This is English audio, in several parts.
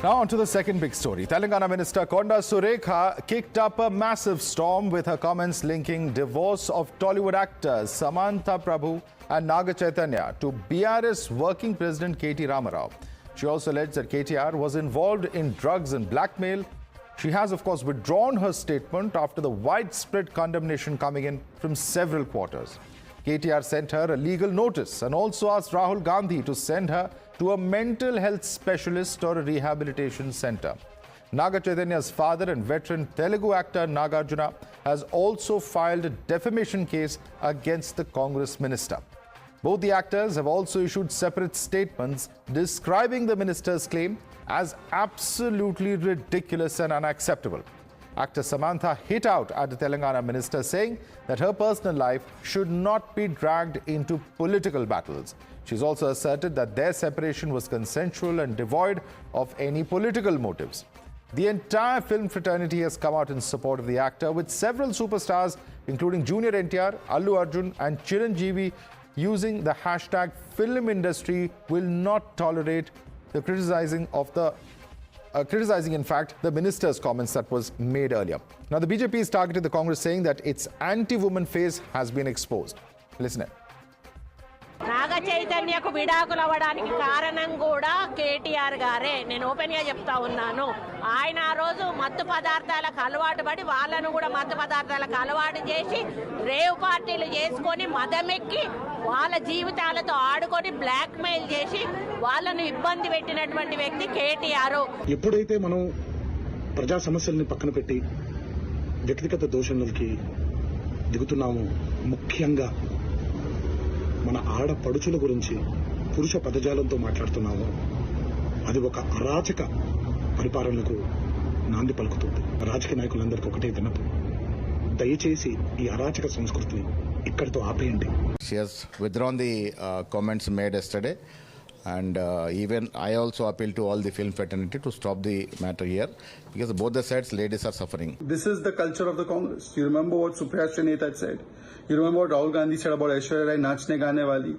Now on to the second big story. Telangana Minister Konda Surekha kicked up a massive storm with her comments linking divorce of Tollywood actors Samantha Prabhu and Naga Chaitanya to BRS working president KT Rama Rao. She also alleged that KTR was involved in drugs and blackmail. She has, of course, withdrawn her statement after the widespread condemnation coming in from several quarters. KTR sent her a legal notice and also asked Rahul Gandhi to send her to a mental health specialist or a rehabilitation center. Naga Chaitanya's father and veteran Telugu actor Nagarjuna has also filed a defamation case against the Congress minister. Both the actors have also issued separate statements describing the minister's claim as absolutely ridiculous and unacceptable. Actor Samantha hit out at the Telangana minister, saying that her personal life should not be dragged into political battles. She's also asserted that their separation was consensual and devoid of any political motives. The entire film fraternity has come out in support of the actor, with several superstars, including Junior NTR, Allu Arjun and Chiranjeevi, using the hashtag film industry will not tolerate the criticizing, in fact, the minister's comments that was made earlier. Now, the BJP is targeting the Congress, saying that its anti-woman phase has been exposed. Listen in. నాగ చైతన్యకు విడాకులు అవ్వడానికి కారణం కూడా కేటీఆర్ గారే. నేను open గా చెప్తా ఉన్నాను. ఆయన ఆ రోజు మత్తు పదార్థాలకు అలవాటు పడి వాళ్ళను కూడా మత్తు పదార్థాలకు అలవాటు చేసి రేవ్ పార్టీలు చేసుకొని మదమెక్కి వాళ్ళ జీవితాలతో ఆడుకొని బ్లాక్ మెయిల్ చేసి వాళ్ళను ఇబ్బంది పెట్టినటువంటి వ్యక్తి కేటీఆర్. ఎప్పుడైతే మనం ప్రజా సమస్యల్ని పక్కన పెట్టి వ్యక్తిగత దోషణలకి దిగుతున్నామో, ముఖ్యంగా మన ఆడపడుచుల గురించి పురుష పదజాలంతో మాట్లాడుతున్నాము, అది ఒక అరాచక పరిపాలనకు నాంది పలుకుతుంది. రాజకీయ నాయకులందరికీ ఒకటే విన్నపం, దయచేసి ఈ అరాచక సంస్కృతిని ఇక్కడితో ఆపేయండి. She has withdrawn the comments made yesterday, and even I also appeal to all the film fraternity to stop the matter here, because both the sides ladies are suffering. This is the culture of the Congress. You remember what Supriya Srinath had said. You remember what Rahul Gandhi said about Aishwarya Rai Nachne Gaane Wali.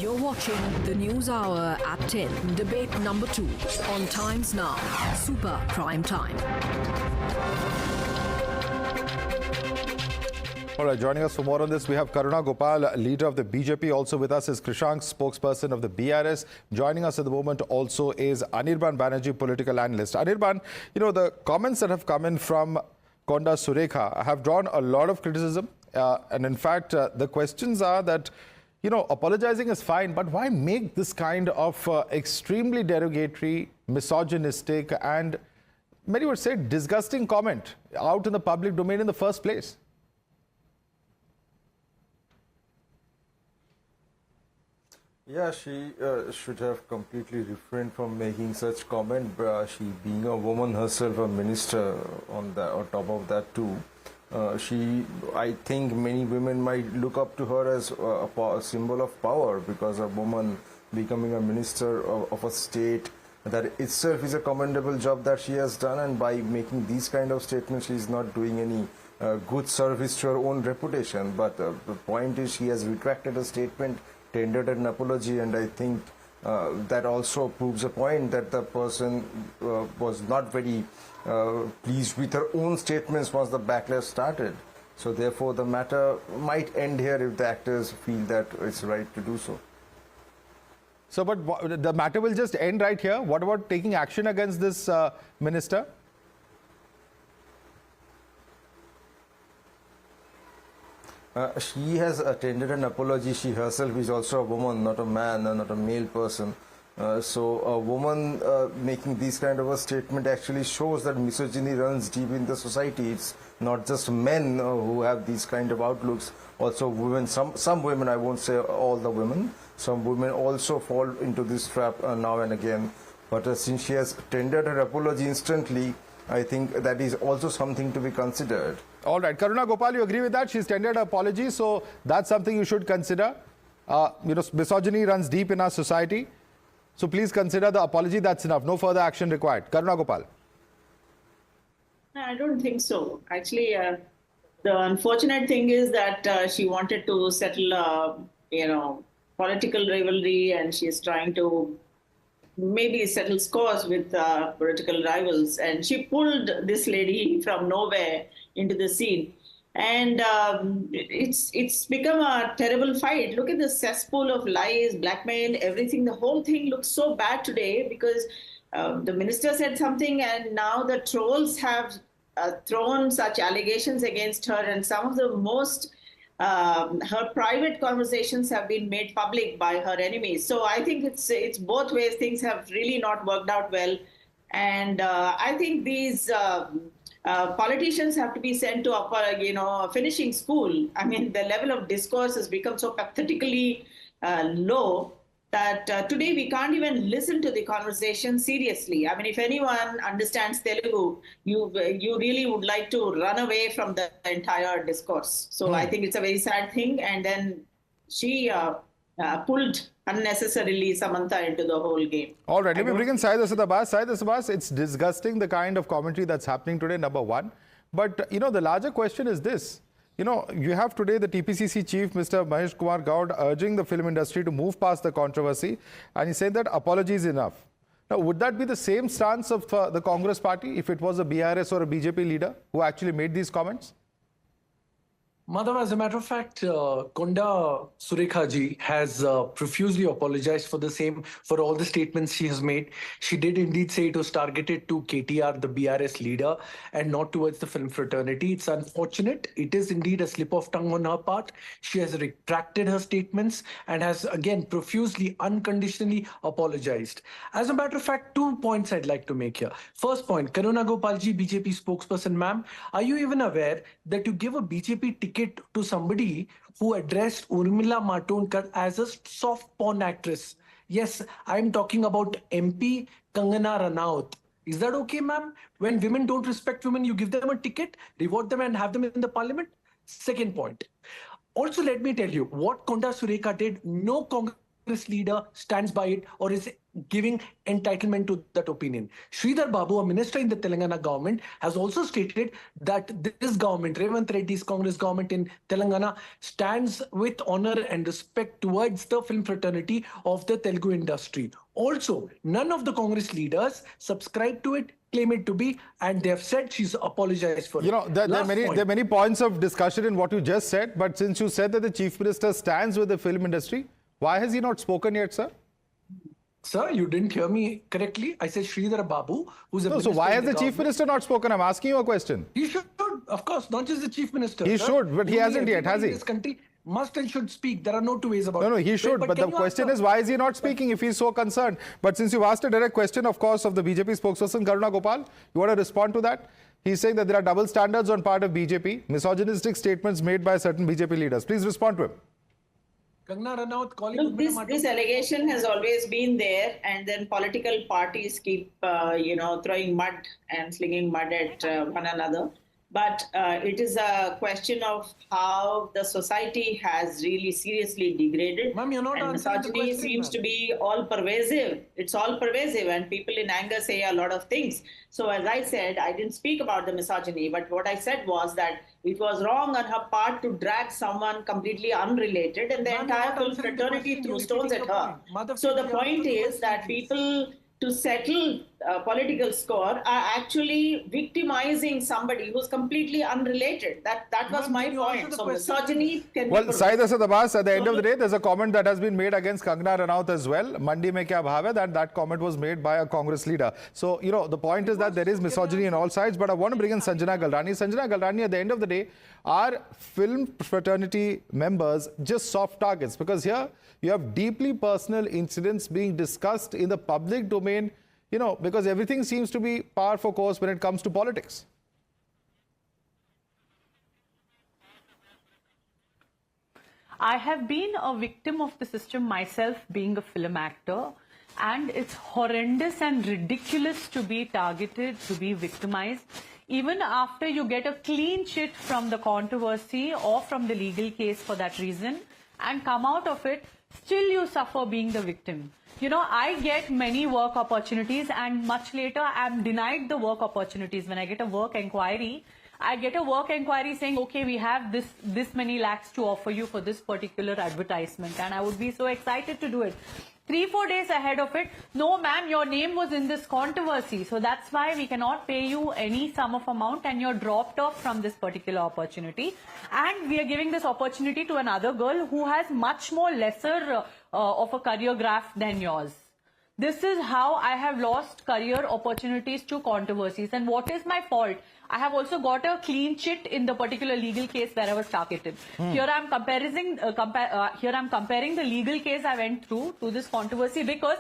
You're watching the News Hour at 10, debate number 2 on Times Now, Super Prime Time. All right, joining us for more on this, we have Karuna Gopal, leader of the BJP. Also with us is Krishank, spokesperson of the BRS. Joining us at the moment also is Anirban Banerjee, political analyst. Anirban, you know, the comments that have come in from Konda Surekha have drawn a lot of criticism. And in fact, the questions are that, you know, apologizing is fine, but why make this kind of extremely derogatory, misogynistic and, many would say, disgusting comment out in the public domain in the first place? Yeah, she should have completely refrained from making such comment. She, being a woman herself, a minister on top of that too, I think many women might look up to her as a symbol of power, because a woman becoming a minister of a state, that itself is a commendable job that she has done, and by making these kind of statements, she is not doing any good service to her own reputation. But the point is, she has retracted a statement, tendered an apology, and I think that also proves a point that the person was not very pleased with her own statements once the backlash started. So therefore the matter might end here if the actors feel that it's right to do so. So, but the matter will just end right here. What about taking action against this minister? She has tendered an apology. She herself is also a woman, not a man, not a male person. So a woman making this kind of a statement actually shows that misogyny runs deep in the society. It's not just men who have these kind of outlooks. Also women, some women, I won't say all the women, some women also fall into this trap now and again. But since she has tendered her apology instantly, I think that is also something to be considered. All right, Karuna Gopal, you agree with that? She's tendered her apology, so that's something you should consider. You know, misogyny runs deep in our society. So please consider the apology. That's enough. No further action required. Karuna Gopal. I don't think so. Actually, the unfortunate thing is that she wanted to settle, political rivalry, and she is trying to maybe settle scores with political rivals. And she pulled this lady from nowhere into the scene. And it's become a terrible fight. Look at the cesspool of lies, blackmail, everything. The whole thing looks so bad today because the minister said something, and now the trolls have thrown such allegations against her, and some of the most her private conversations have been made public by her enemies. So I think it's both ways. Things have really not worked out well, and I think these politicians have to be sent to a finishing school. I mean, the level of discourse has become so pathetically low that today we can't even listen to the conversation seriously. I mean, if anyone understands Telugu, you really would like to run away from the entire discourse. So I think it's a very sad thing. And then she pulled unnecessarily Samantha into the whole game. All right, let me bring in Syed Asad Abbas. Syed Asad Abbas, it's disgusting the kind of commentary that's happening today, number one. But, the larger question is this. You have today the TPCC chief, Mr. Mahesh Kumar Gaud, urging the film industry to move past the controversy. And he said that apology is enough. Now, would that be the same stance of the Congress party if it was a BRS or a BJP leader who actually made these comments? Madhav, as a matter of fact, Konda Surekha ji has profusely apologized for the same, for all the statements she has made. She did indeed say it was targeted to KTR, the BRS leader, and not towards the film fraternity. It's unfortunate. It is indeed a slip of tongue on her part. She has retracted her statements and has again profusely, unconditionally apologized. As a matter of fact, 2 points I'd like to make here. First point, Karuna Gopalji, BJP spokesperson, ma'am, are you even aware that you give a BJP ticket to somebody who addressed Urmila Matondkar as a soft porn actress? Yes, I'm talking about MP Kangana Ranaut. Is that okay, ma'am? When women don't respect women, you give them a ticket, reward them and have them in the parliament? Second point. Also, let me tell you, what Konda Surekha did, no Congress leader stands by it or is giving entitlement to that opinion. Sridhar Babu, a minister in the Telangana government, has also stated that this government, Revanth Reddy's Congress government in Telangana, stands with honor and respect towards the film fraternity of the Telugu industry. Also, none of the Congress leaders subscribe to it, claim it to be, and they have said she's apologized for it. There are many points of discussion in what you just said, but since you said that the Chief Minister stands with the film industry, why has he not spoken yet, sir? Sir, you didn't hear me correctly. I said Sridhar Babu, who's a minister. So why has the Chief government. Minister not spoken? I'm asking you a question. He should, of course, not just the Chief Minister. He should, but he hasn't yet, has he? This country must and should speak. There are no two ways about it. No, he should. But the question is, why is he not speaking if he's so concerned? But since you've asked a direct question, of course, of the BJP spokesperson, Karuna Gopal, you want to respond to that? He's saying that there are double standards on part of BJP, misogynistic statements made by certain BJP leaders. Please respond to him. Look, this allegation has always been there, and then political parties keep, throwing mud and slinging mud at one another. But it is a question of how the society has really seriously degraded. Ma'am, you're not and misogyny seems to be all pervasive. It's all pervasive, and people in anger say a lot of things. So as I said, I didn't speak about the misogyny, but what I said was that it was wrong on her part to drag someone completely unrelated, and the entire film fraternity threw stones at her. So the point is that people, to settle a political score, are actually victimizing somebody who's completely unrelated. That was my point. So misogyny can be... Syed Asad Abbas, at the end of the day, there's a comment that has been made against Kangana Ranaut as well. Mandi mein kya bhav hai? That comment was made by a Congress leader. So, the point is that there is misogyny on all sides. But I want to bring in Sanjana Galrani. Sanjana Galrani, at the end of the day, are film fraternity members just soft targets? Because here, you have deeply personal incidents being discussed in the public domain, because everything seems to be par for course when it comes to politics. I have been a victim of the system myself, being a film actor, and it's horrendous and ridiculous to be targeted, to be victimized. Even after you get a clean chit from the controversy or from the legal case for that reason and come out of it, still you suffer being the victim. I get many work opportunities, and much later I'm denied the work opportunities. When I get a work inquiry, I get a work inquiry saying, okay, we have this many lakhs to offer you for this particular advertisement, and I would be so excited to do it. 3-4 days ahead of it, no ma'am, your name was in this controversy, so that's why we cannot pay you any sum of amount and you're dropped off from this particular opportunity. And we are giving this opportunity to another girl who has much more lesser of a career graph than yours. This is how I have lost career opportunities to controversies. And what is my fault? I have also got a clean chit in the particular legal case where I was targeted. Here I'm comparing the legal case I went through to this controversy, because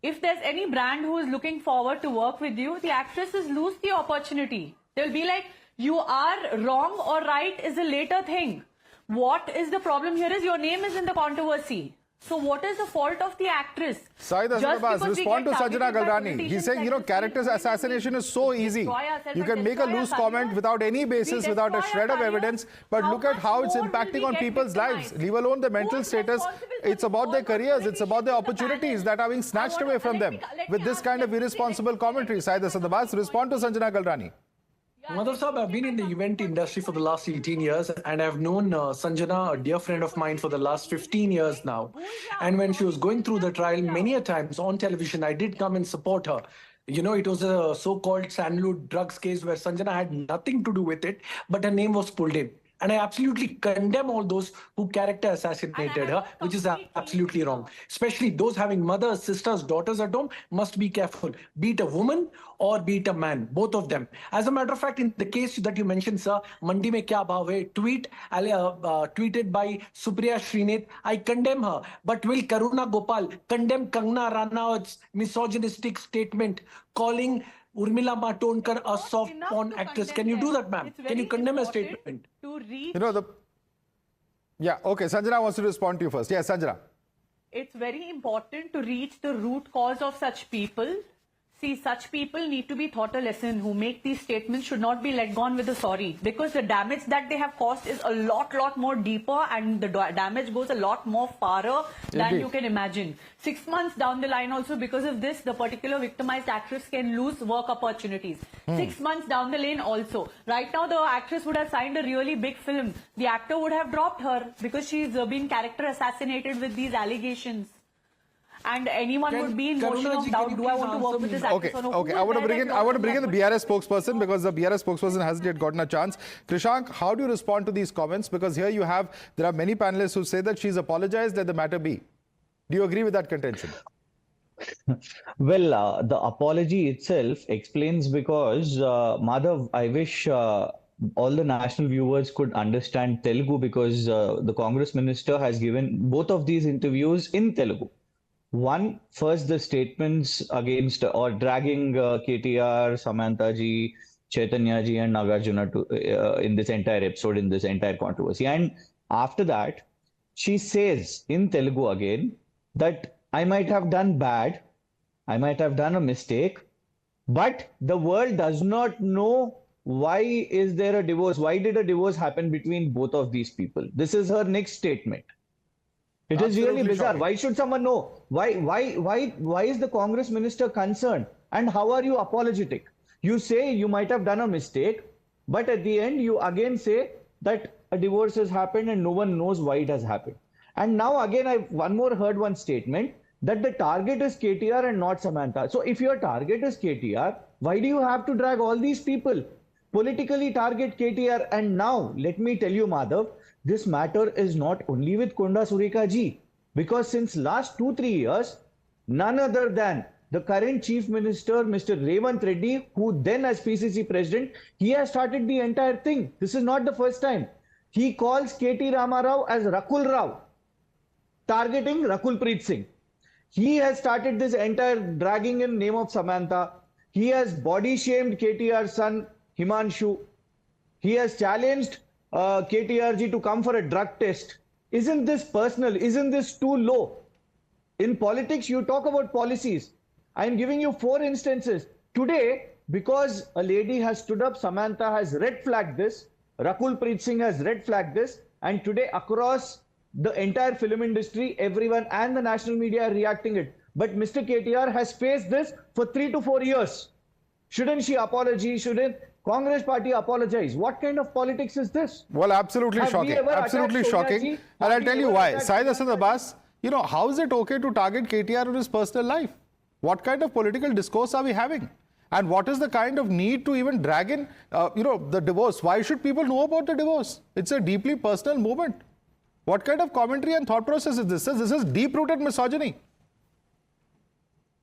if there's any brand who is looking forward to work with you, the actresses lose the opportunity. They'll be like, you are wrong or right is a later thing. What is the problem here is your name is in the controversy. So what is the fault of the actress? Saeed Hasan Abbas, respond to Sanjana Galrani. He's saying, character assassination is so easy. You can make a loose comment without any basis, without a shred of evidence, but look at how it's impacting on people's lives. Leave alone the mental status. It's about their careers. It's about their opportunities that are being snatched away from them with this kind of irresponsible commentary. Saeed Hasan Abbas, respond to Sanjana Galrani. Madhav Saab, I've been in the event industry for the last 18 years and I've known Sanjana, a dear friend of mine, for the last 15 years now. And when she was going through the trial, many a times on television, I did come and support her. It was a so-called sandalwood drugs case where Sanjana had nothing to do with it, but her name was pulled in. And I absolutely condemn all those who character assassinated her, which is absolutely wrong. Especially those having mothers, sisters, daughters at home must be careful. Be it a woman or be it a man, both of them. As a matter of fact, in the case that you mentioned, sir, Mandi mein kya bhav hai, tweeted by Supriya Srinath, I condemn her. But will Karuna Gopal condemn Kangana Ranaut's misogynistic statement calling Urmila Matondkar a soft porn actress? Can you do that, ma'am? Can you condemn a statement? Yeah, okay. Sanjana wants to respond to you first. Yes, Sanjana. It's very important to reach the root cause of such people. See, such people need to be taught a lesson. Who make these statements should not be let gone with a sorry, because the damage that they have caused is a lot more deeper, and the damage goes a lot more farther than you can imagine. 6 months down the line also, because of this, the particular victimized actress can lose work opportunities. 6 months down the lane also. Right now, the actress would have signed a really big film. The actor would have dropped her because she's been character assassinated with these allegations. And anyone would be in motion of doubt, do I want to work with this actress or no? Okay. I want to bring in the BRS spokesperson, because the BRS spokesperson hasn't yet gotten a chance. Krishank, how do you respond to these comments? Because here there are many panelists who say that she's apologized, let the matter be. Do you agree with that contention? Well, the apology itself explains, because Madhav, I wish all the national viewers could understand Telugu, because the Congress minister has given both of these interviews in Telugu. One, first the statements against or dragging KTR, Samantha ji, Chaitanya ji and Nagarjuna in this entire episode, in this entire controversy. And after that, she says in Telugu again that I might have done bad, I might have done a mistake, but the world does not know why is there a divorce. Why did a divorce happen between both of these people? This is her next statement. It is really bizarre. Shocking. Why should someone know? Why is the Congress minister concerned? And how are you apologetic? You say you might have done a mistake, but at the end you again say that a divorce has happened and no one knows why it has happened. And now again I heard one statement that the target is KTR and not Samantha. So if your target is KTR, why do you have to drag all these people? Politically target KTR. And now let me tell you, Madhav, this matter is not only with Konda Surekha ji, because since last 2-3 years, none other than the current Chief Minister, Mr. Revant Reddy, who then as PCC President, he has started the entire thing. This is not the first time. He calls KT Rama Rao as Rakul Rao, targeting Rakul Preet Singh. He has started this entire dragging in name of Samantha. He has body shamed KTR's son, Himanshu. He has challenged KTRG to come for a drug test. Isn't this personal? Isn't this too low? In politics, you talk about policies. I am giving you 4 instances. Today, because a lady has stood up, Samantha has red flagged this, Rakul Preet Singh has red flagged this, and today across the entire film industry, everyone and the national media are reacting it. But Mr. KTR has faced this for 3 to 4 years. Shouldn't she apologize? Shouldn't Congress party apologize? What kind of politics is this? Well, absolutely shocking. Absolutely shocking. And I'll tell you why. Saeed Hasan Abbas, You know, how is it okay to target KTR in his personal life? What kind of political discourse are we having? And what is the kind of need to even drag in, the divorce? Why should people know about the divorce? It's a deeply personal movement. What kind of commentary and thought process is this? This is deep-rooted misogyny.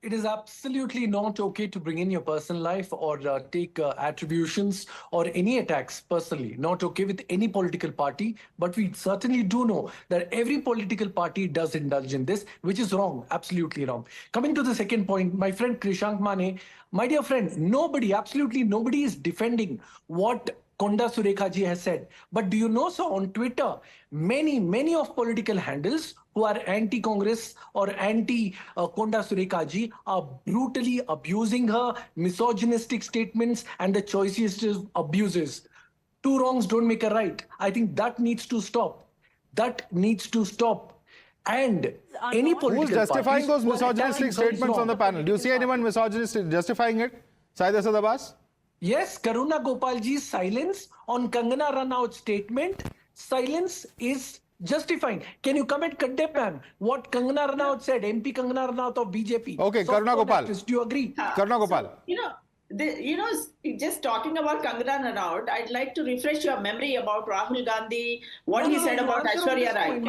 It is absolutely not okay to bring in your personal life or take attributions or any attacks personally. Not okay with any political party. But we certainly do know that every political party does indulge in this, which is wrong, absolutely wrong. Coming to the second point, my friend Krishank Mane, my dear friend, nobody, absolutely nobody is defending what Konda Surekha ji has said. But do you know, so on Twitter, many of political handles who are anti-Congress or anti-Konda Surekha ji are brutally abusing her, misogynistic statements and the choicest abuses. Two wrongs don't make a right. I think that needs to stop. That needs to stop. And any political Who's justifying those misogynistic statements on the panel? Do you see anyone misogynistic justifying it? Syed Asad Abbas? Yes, Karuna Gopalji's silence on Kangana Ranaut's statement, silence is justifying. Can you come and condemn, ma'am, what Kangana Ranaut said, MP Kangana Ranaut of BJP? Okay, Karuna Gopal. Do you agree? Karuna Gopal. Just talking about Kangana Ranaut, I'd like to refresh your memory about Rahul Gandhi, what he said about Aishwarya Rai.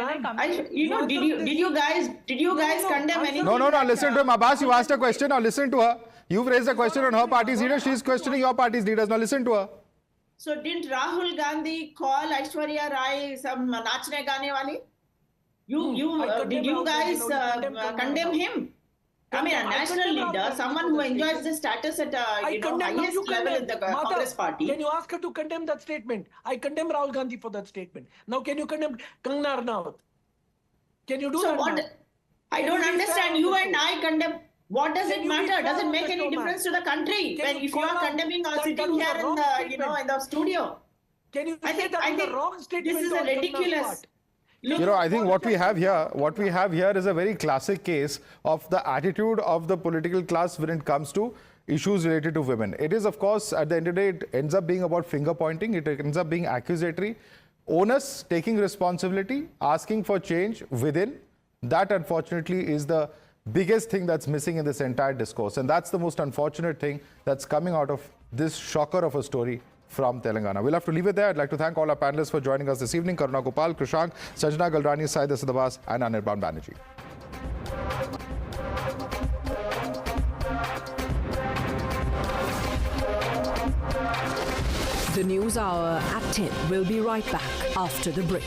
Did you guys condemn anything? No, listen to him. Abbas, you asked a question, now listen to her. You've raised a question on her party's leader, she's questioning your party's leaders, now listen to her. So didn't Rahul Gandhi call Aishwarya Rai some nachne gaane wali? Did you guys condemn him? I mean, a national leader, someone who enjoys the status at highest level in the Congress party. Can you ask her to condemn that statement? I condemn Rahul Gandhi for that statement. Now, can you condemn Kangana Ranaut? Can you do that? Now? I don't understand. You and I condemn. What does it matter? Does it make any difference to the country if you are condemning or sitting here in the studio? Can you say that the wrong statement? This is a ridiculous. I think what we have here is a very classic case of the attitude of the political class when it comes to issues related to women. It is, of course, at the end of the day, it ends up being about finger pointing. It ends up being accusatory. Onus, taking responsibility, asking for change within. That, unfortunately, is the biggest thing that's missing in this entire discourse. And that's the most unfortunate thing that's coming out of this shocker of a story from Telangana. We'll have to leave it there. I'd like to thank all our panelists for joining us this evening. Karuna Gopal, Krishank, Sanjana Galrani, Syed Asad Abbas and Anirban Banerjee. The News Hour at 10 will be right back after the break.